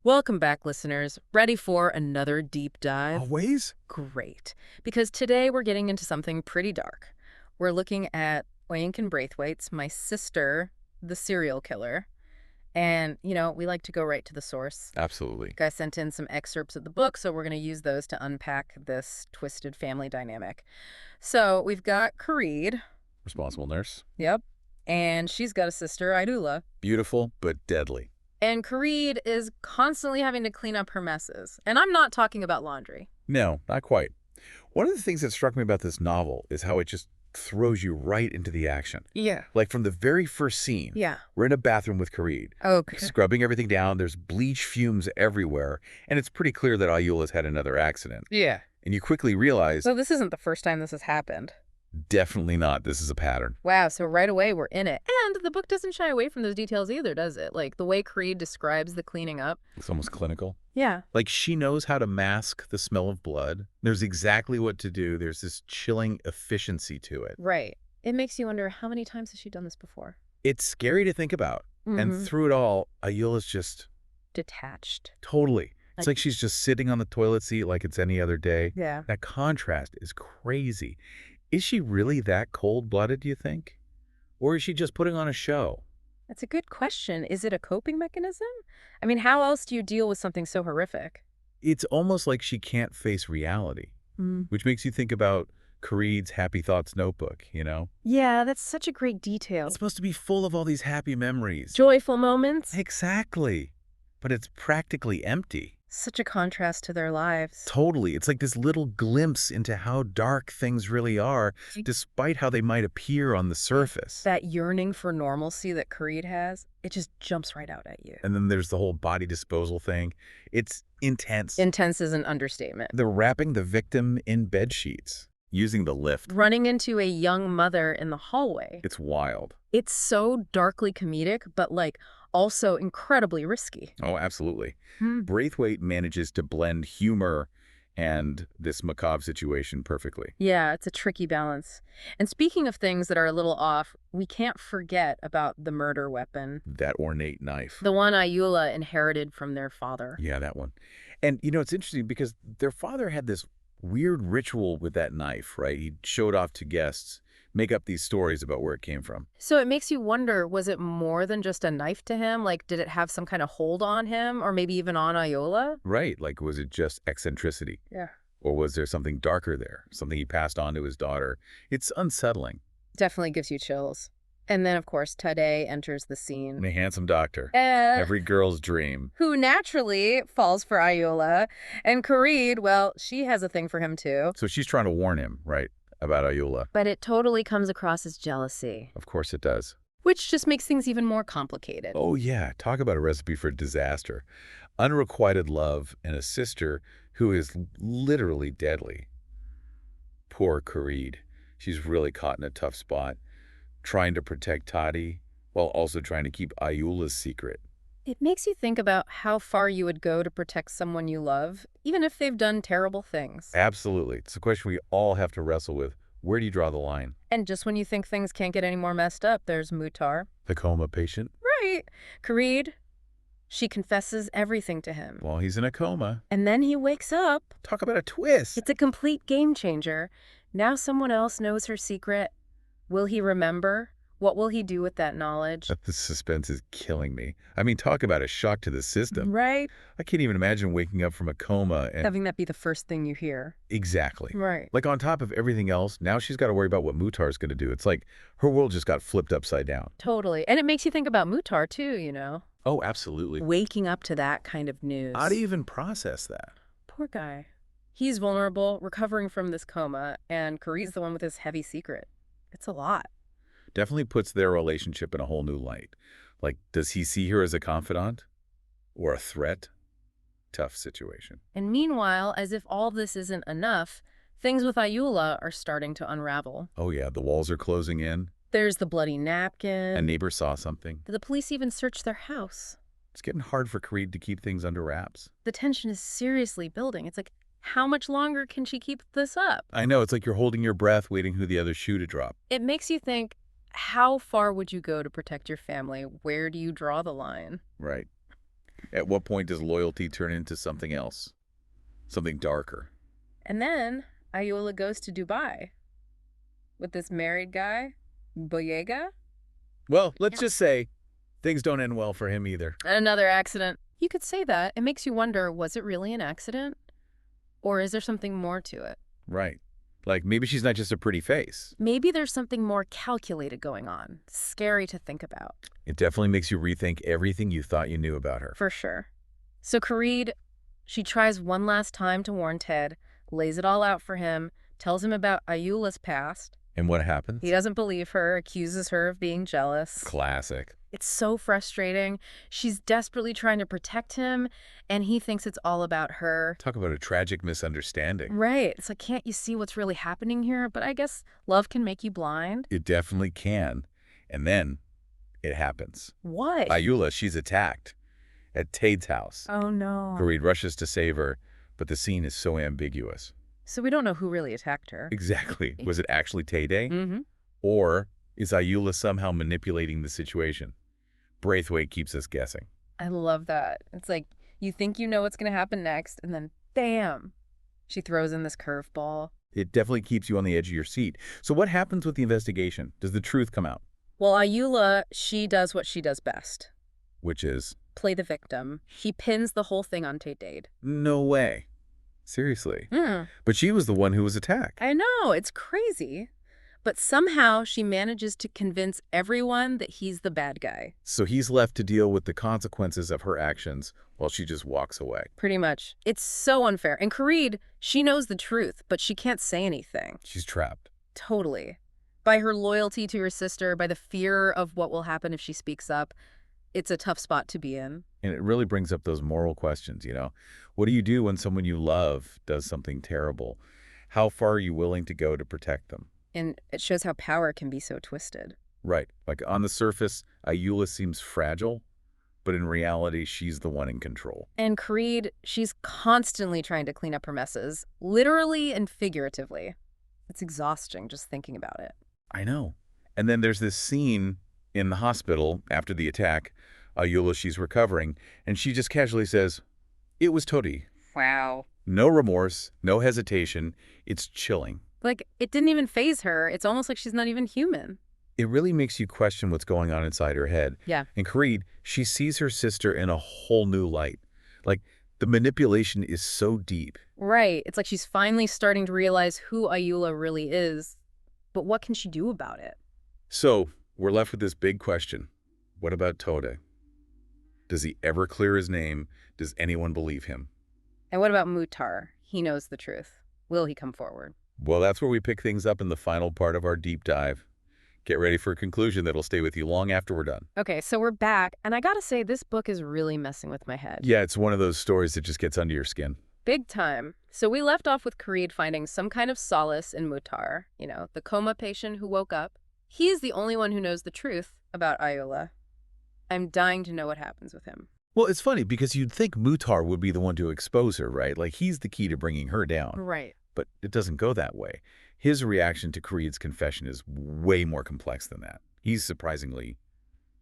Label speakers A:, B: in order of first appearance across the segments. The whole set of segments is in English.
A: Welcome back, listeners. Ready for another deep dive?
B: Always?
A: Great. Because today we're getting into something pretty dark. We're looking at Oyinkan Braithwaite's My Sister, the Serial Killer. And, we like to go right to the source.
B: Absolutely.
A: Guy sent in some excerpts of the book, so we're going to use those to unpack this twisted family dynamic. So we've got Korede.
B: Responsible nurse.
A: Yep. And she's got a sister, Ayoola.
B: Beautiful, but deadly.
A: And Korede is constantly having to clean up her messes. And I'm not talking about laundry.
B: No, not quite. One of the things that struck me about this novel is how it just throws you right into the action.
A: Yeah.
B: Like from the very first scene,
A: Yeah.
B: we're in a bathroom with Korede,
A: Okay.
B: scrubbing everything down. There's bleach fumes everywhere, and it's pretty clear that Ayoola's had another accident.
A: Yeah.
B: And you quickly realize,
A: So this isn't the first time this has happened.
B: definitely not. This is a pattern.
A: Wow, so right away we're in it. And the book doesn't shy away from those details either, does it? Like the way Korede describes the cleaning up.
B: It's almost clinical.
A: Yeah.
B: Like she knows how to mask the smell of blood. There's exactly what to do. There's this chilling efficiency to it.
A: Right. It makes you wonder, how many times has she done this before?
B: It's scary to think about. And
A: Mhm.
B: through it all, Ayoola's just
A: Detached.
B: totally. It's
A: Like-
B: like she's just sitting on the toilet seat like it's any other day.
A: Yeah.
B: That contrast is crazy. Is she really that cold-blooded, do you think? Or is she just putting on a show?
A: That's a good question. Is it a coping mechanism? I mean, how else do you deal with something so horrific?
B: It's almost like she can't face reality, which makes you think about Korede's Happy Thoughts notebook, you know?
A: Yeah, that's such a great detail.
B: It's supposed to be full of all these happy memories.
A: Joyful moments.
B: Exactly. But it's practically empty.
A: Such a contrast to their lives.
B: Totally. It's like this little glimpse into how dark things really are, despite how they might appear on the surface.
A: That yearning for normalcy that Korede has, it just jumps right out at you.
B: And then there's the whole body disposal thing. It's intense.
A: Intense is an understatement.
B: They're wrapping the victim in bed sheets, using the lift.
A: Running into a young mother in the hallway.
B: It's wild.
A: It's so darkly comedic, but also incredibly risky.
B: Oh, absolutely.
A: Hmm.
B: Braithwaite manages to blend humor and this macabre situation perfectly.
A: Yeah, it's a tricky balance. And speaking of things that are a little off, we can't forget about the murder weapon.
B: That ornate knife.
A: The one Ayoola inherited from their father.
B: Yeah, that one. And, it's interesting because their father had this weird ritual with that knife, right? He showed off to guests, make up these stories about where it came from.
A: So it makes you wonder, was it more than just a knife to him? Like, did it have some kind of hold on him or maybe even on Ayoola?
B: Right. Like, was it just eccentricity?
A: Yeah.
B: Or was there something darker there? Something he passed on to his daughter? It's unsettling.
A: Definitely gives you chills. And then, of course, Tade enters the scene.
B: A handsome doctor. Every girl's dream.
A: Who naturally falls for Ayoola. And Korede, well, she has a thing for him too.
B: So she's trying to warn him, right, about Ayoola.
A: But it totally comes across as jealousy.
B: Of course it does.
A: Which just makes things even more complicated.
B: Oh, yeah. Talk about a recipe for disaster. Unrequited love and a sister who is literally deadly. Poor Korede. She's really caught in a tough spot, trying to protect Toddy while also trying to keep Ayoola's secret.
A: It makes you think about how far you would go to protect someone you love, even if they've done terrible things.
B: Absolutely. It's a question we all have to wrestle with. Where do you draw the line?
A: And just when you think things can't get any more messed up, there's Muhtar.
B: The coma patient?
A: Right. Korede. She confesses everything to him.
B: Well, he's in a coma.
A: And then he wakes up.
B: Talk about a twist.
A: It's a complete game changer. Now someone else knows her secret. Will he remember? What will he do with that knowledge?
B: The suspense is killing me. I mean, talk about a shock to the system.
A: Right?
B: I can't even imagine waking up from a coma and...
A: Having that be the first thing you hear.
B: Exactly.
A: Right.
B: Like on top of everything else, now she's got to worry about what Muhtar's going to do. It's like her world just got flipped upside down.
A: Totally. And it makes you think about Muhtar too,
B: Oh, absolutely.
A: Waking up to that kind of news.
B: How do you even process that?
A: Poor guy. He's vulnerable, recovering from this coma, and Korede's the one with this heavy secret. It's a lot.
B: Definitely puts their relationship in a whole new light. Like, does he see her as a confidant or a threat? Tough situation.
A: And meanwhile, as if all this isn't enough, things with Ayoola are starting to unravel.
B: Oh, yeah, the walls are closing in.
A: There's the bloody napkin.
B: A neighbor saw something.
A: The police even searched their house.
B: It's getting hard for Korede to keep things under wraps.
A: The tension is seriously building. It's like, how much longer can she keep this up?
B: I know, it's like you're holding your breath, waiting for the other shoe to drop.
A: It makes you think, how far would you go to protect your family? Where do you draw the line?
B: Right. At what point does loyalty turn into something else? Something darker?
A: And then Ayoola goes to Dubai with this married guy, Boyega.
B: Well, let's just say things don't end well for him either.
A: Another accident. You could say that. It makes you wonder, was it really an accident? Or is there something more to it?
B: Right. Like maybe she's not just a pretty face.
A: Maybe there's something more calculated going on. Scary to think about.
B: It definitely makes you rethink everything you thought you knew about her.
A: For sure. So Korede, she tries one last time to warn Ted, lays it all out for him, tells him about Ayoola's past.
B: And what happens?
A: He doesn't believe her, accuses her of being jealous.
B: Classic.
A: It's so frustrating. She's desperately trying to protect him, and he thinks it's all about her.
B: Talk about a tragic misunderstanding.
A: Right. It's like, can't you see what's really happening here? But I guess love can make you blind.
B: It definitely can. And then it happens.
A: What?
B: Ayoola, she's attacked at Tade's house.
A: Oh, no.
B: Fareed rushes to save her, but the scene is so ambiguous.
A: So we don't know who really attacked her.
B: Exactly. Was it actually Tade?
A: Mm-hmm.
B: Or is Ayoola somehow manipulating the situation? Braithwaite keeps us guessing.
A: I love that. It's like you think you know what's going to happen next, and then bam, she throws in this curveball.
B: It definitely keeps you on the edge of your seat. So what happens with the investigation? Does the truth come out?
A: Well, Ayoola, she does what she does best.
B: Which is?
A: Play the victim. She pins the whole thing on Tade.
B: No way. Seriously.
A: Hmm.
B: But she was the one who was attacked.
A: I know, it's crazy. But somehow she manages to convince everyone that he's the bad guy.
B: So he's left to deal with the consequences of her actions while she just walks away.
A: Pretty much. It's so unfair. And Korede, she knows the truth, but she can't say anything.
B: She's trapped.
A: Totally. By her loyalty to her sister, by the fear of what will happen if she speaks up, it's a tough spot to be in.
B: And it really brings up those moral questions, you know? What do you do when someone you love does something terrible? How far are you willing to go to protect them?
A: And it shows how power can be so twisted.
B: Right. Like on the surface, Ayoola seems fragile, but in reality, she's the one in control.
A: And Korede, she's constantly trying to clean up her messes, literally and figuratively. It's exhausting just thinking about it.
B: I know. And then there's this scene in the hospital after the attack. Ayoola, she's recovering, and she just casually says, "It was Todi."
A: Wow.
B: No remorse, no hesitation. It's chilling.
A: Like, it didn't even faze her. It's almost like she's not even human.
B: It really makes you question what's going on inside her head.
A: Yeah.
B: And Korede, she sees her sister in a whole new light. Like, the manipulation is so deep.
A: Right. It's like she's finally starting to realize who Ayoola really is. But what can she do about it?
B: So, we're left with this big question. What about Tode? Does he ever clear his name? Does anyone believe him?
A: And what about Muhtar? He knows the truth. Will he come forward?
B: Well, that's where we pick things up in the final part of our deep dive. Get ready for a conclusion that'll stay with you long after we're done.
A: Okay, so we're back, and I gotta say, this book is really messing with my head.
B: Yeah, it's one of those stories that just gets under your skin.
A: Big time. So we left off with Korede finding some kind of solace in Muhtar, you know, the coma patient who woke up. He is the only one who knows the truth about Ayoola. I'm dying to know what happens with him.
B: Well, it's funny because you'd think Muhtar would be the one to expose her, right? Like he's the key to bringing her down.
A: Right.
B: But it doesn't go that way. His reaction to Korede's confession is way more complex than that. He's surprisingly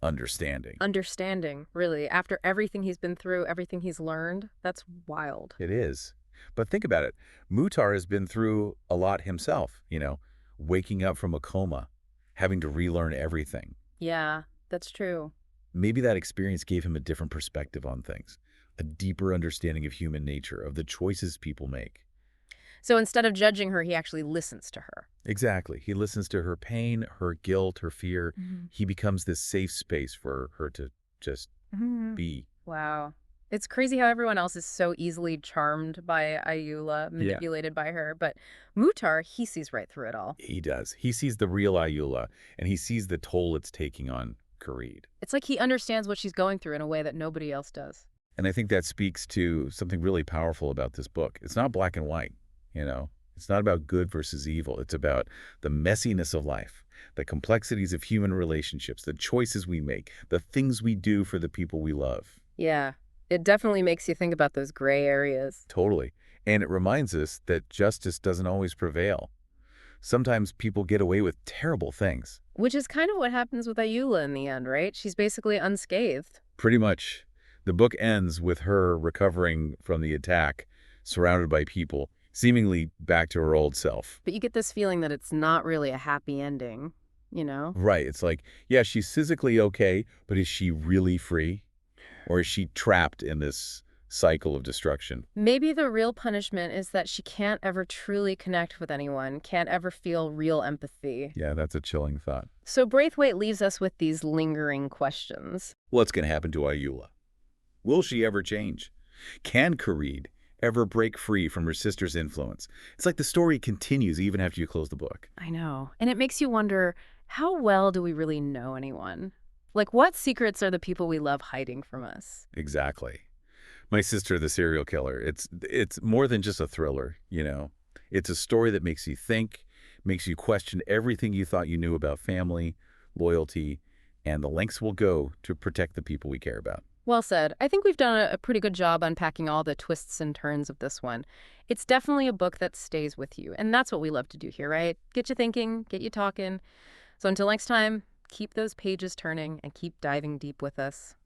B: understanding.
A: Understanding, really. After everything he's been through, everything he's learned, that's wild.
B: It is. But think about it. Muhtar has been through a lot himself, you know, waking up from a coma, having to relearn everything.
A: Yeah, that's true.
B: Maybe that experience gave him a different perspective on things, a deeper understanding of human nature, of the choices people make.
A: So instead of judging her, he actually listens to her.
B: Exactly. He listens to her pain, her guilt, her fear.
A: Mm-hmm.
B: He becomes this safe space for her to just be.
A: Wow. It's crazy how everyone else is so easily charmed by Ayoola, manipulated by her. But Muhtar, he sees right through it all.
B: He does. He sees the real Ayoola, and he sees the toll it's taking on Korede.
A: It's like he understands what she's going through in a way that nobody else does.
B: And I think that speaks to something really powerful about this book. It's not black and white, you know. It's not about good versus evil. It's about the messiness of life, the complexities of human relationships, the choices we make, the things we do for the people we love.
A: Yeah, it definitely makes you think about those gray areas.
B: Totally. And it reminds us that justice doesn't always prevail. Sometimes people get away with terrible things.
A: Which is kind of what happens with Ayoola in the end, right? She's basically unscathed.
B: Pretty much. The book ends with her recovering from the attack, surrounded by people, seemingly back to her old self.
A: But you get this feeling that it's not really a happy ending, you know?
B: Right. It's like, yeah, she's physically okay, but is she really free? Or is she trapped in this cycle of destruction?
A: Maybe the real punishment is that she can't ever truly connect with anyone, can't ever feel real empathy.
B: Yeah, that's a chilling thought.
A: So Braithwaite leaves us with these lingering questions.
B: What's going to happen to Ayoola? Will she ever change? Can Korede ever break free from her sister's influence? It's like the story continues even after you close the book.
A: I know. And it makes you wonder, how well do we really know anyone? Like, what secrets are the people we love hiding from us?
B: Exactly. My Sister, the Serial Killer. It's more than just a thriller, you know. It's a story that makes you think, makes you question everything you thought you knew about family, loyalty, and the lengths we'll go to protect the people we care about.
A: Well said. I think we've done a pretty good job unpacking all the twists and turns of this one. It's definitely a book that stays with you, and that's what we love to do here, right? Get you thinking, get you talking. So until next time, keep those pages turning and keep diving deep with us.